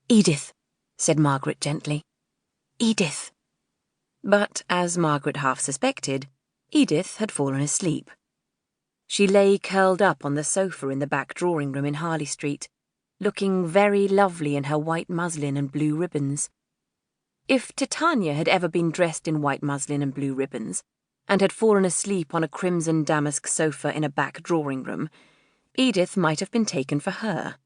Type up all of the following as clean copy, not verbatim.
"Edith," said Margaret gently. "Edith." But, as Margaret half suspected, Edith had fallen asleep. She lay curled up on the sofa in the back drawing-room in Harley Street, looking very lovely in her white muslin and blue ribbons. If Titania had ever been dressed in white muslin and blue ribbons, and had fallen asleep on a crimson damask sofa in a back drawing-room, Edith might have been taken for her.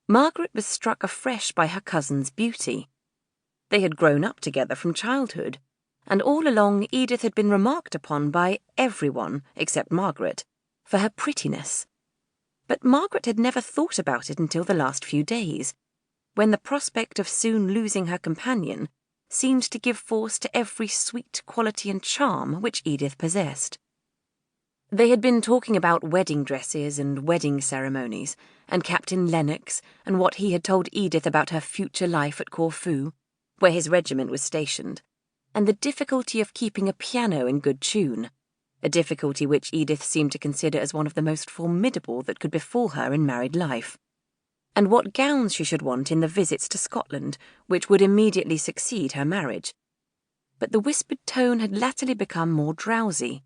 Margaret was struck afresh by her cousin's beauty. They had grown up together from childhood, and all along Edith had been remarked upon by everyone, except Margaret, for her prettiness. But Margaret had never thought about it until the last few days, when the prospect of soon losing her companion seemed to give force to every sweet quality and charm which Edith possessed. They had been talking about wedding dresses and wedding ceremonies, and Captain Lennox, and what he had told Edith about her future life at Corfu, where his regiment was stationed, and the difficulty of keeping a piano in good tune, a difficulty which Edith seemed to consider as one of the most formidable that could befall her in married life, and what gowns she should want in the visits to Scotland, which would immediately succeed her marriage. But the whispered tone had latterly become more drowsy,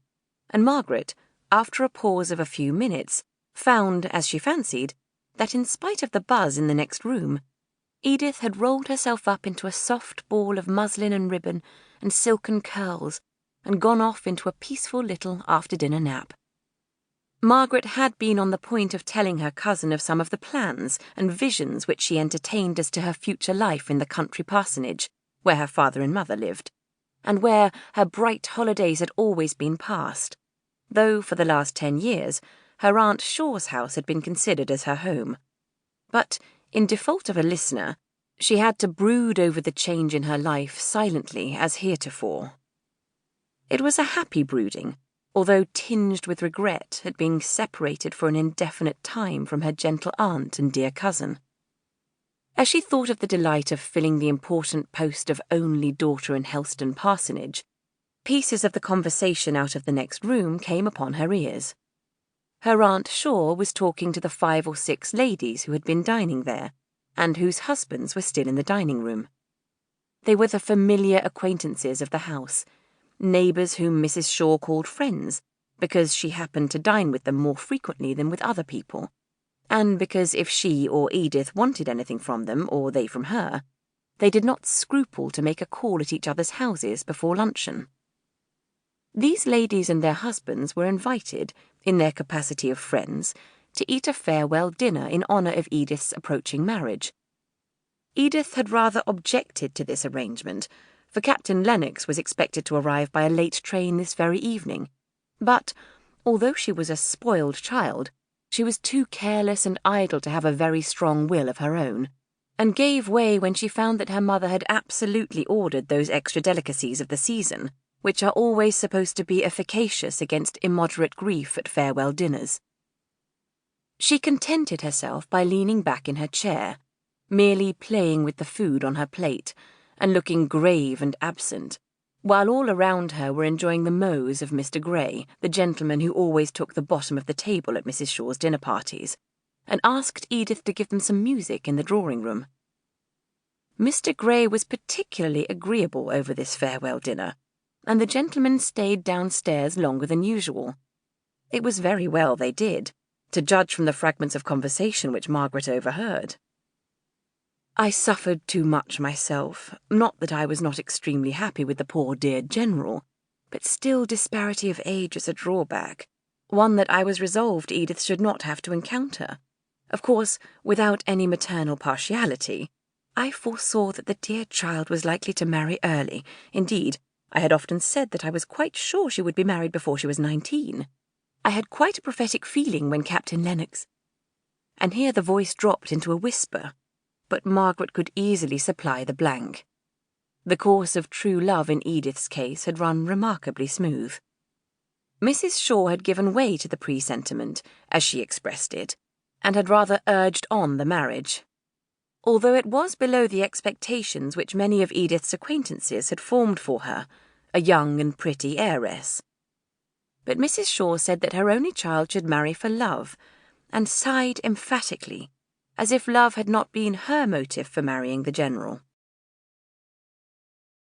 and Margaret, after a pause of a few minutes, found, as she fancied, that in spite of the buzz in the next room, Edith had rolled herself up into a soft ball of muslin and ribbon and silken curls, and gone off into a peaceful little after-dinner nap. Margaret had been on the point of telling her cousin of some of the plans and visions which she entertained as to her future life in the country parsonage, where her father and mother lived, and where her bright holidays had always been passed, though for the last 10 years her Aunt Shaw's house had been considered as her home. But, in default of a listener, she had to brood over the change in her life silently as heretofore. It was a happy brooding, although tinged with regret at being separated for an indefinite time from her gentle aunt and dear cousin. As she thought of the delight of filling the important post of only daughter in Helston Parsonage, pieces of the conversation out of the next room came upon her ears. Her Aunt Shaw was talking to the 5 or 6 ladies who had been dining there, and whose husbands were still in the dining-room. They were the familiar acquaintances of the house, neighbours whom Mrs. Shaw called friends, because she happened to dine with them more frequently than with other people, and because if she or Edith wanted anything from them, or they from her, they did not scruple to make a call at each other's houses before luncheon. These ladies and their husbands were invited, in their capacity of friends, to eat a farewell dinner in honour of Edith's approaching marriage. Edith had rather objected to this arrangement, for Captain Lennox was expected to arrive by a late train this very evening, but, although she was a spoiled child, she was too careless and idle to have a very strong will of her own, and gave way when she found that her mother had absolutely ordered those extra delicacies of the season, which are always supposed to be efficacious against immoderate grief at farewell dinners. She contented herself by leaning back in her chair, merely playing with the food on her plate, and looking grave and absent, while all around her were enjoying the mose of Mr. Gray, the gentleman who always took the bottom of the table at Mrs. Shaw's dinner parties, and asked Edith to give them some music in the drawing-room. Mr. Gray was particularly agreeable over this farewell dinner, and the gentlemen stayed downstairs longer than usual. It was very well they did, to judge from the fragments of conversation which Margaret overheard. I suffered too much myself, not that I was not extremely happy with the poor dear General, but still disparity of age is a drawback, one that I was resolved Edith should not have to encounter. Of course, without any maternal partiality, I foresaw that the dear child was likely to marry early. Indeed, I had often said that I was quite sure she would be married before she was 19. I had quite a prophetic feeling when Captain Lennox... And here the voice dropped into a whisper, but Margaret could easily supply the blank. The course of true love in Edith's case had run remarkably smooth. Mrs. Shaw had given way to the presentiment, as she expressed it, and had rather urged on the marriage, although it was below the expectations which many of Edith's acquaintances had formed for her, a young and pretty heiress. But Mrs. Shaw said that her only child should marry for love, and sighed emphatically, as if love had not been her motive for marrying the General.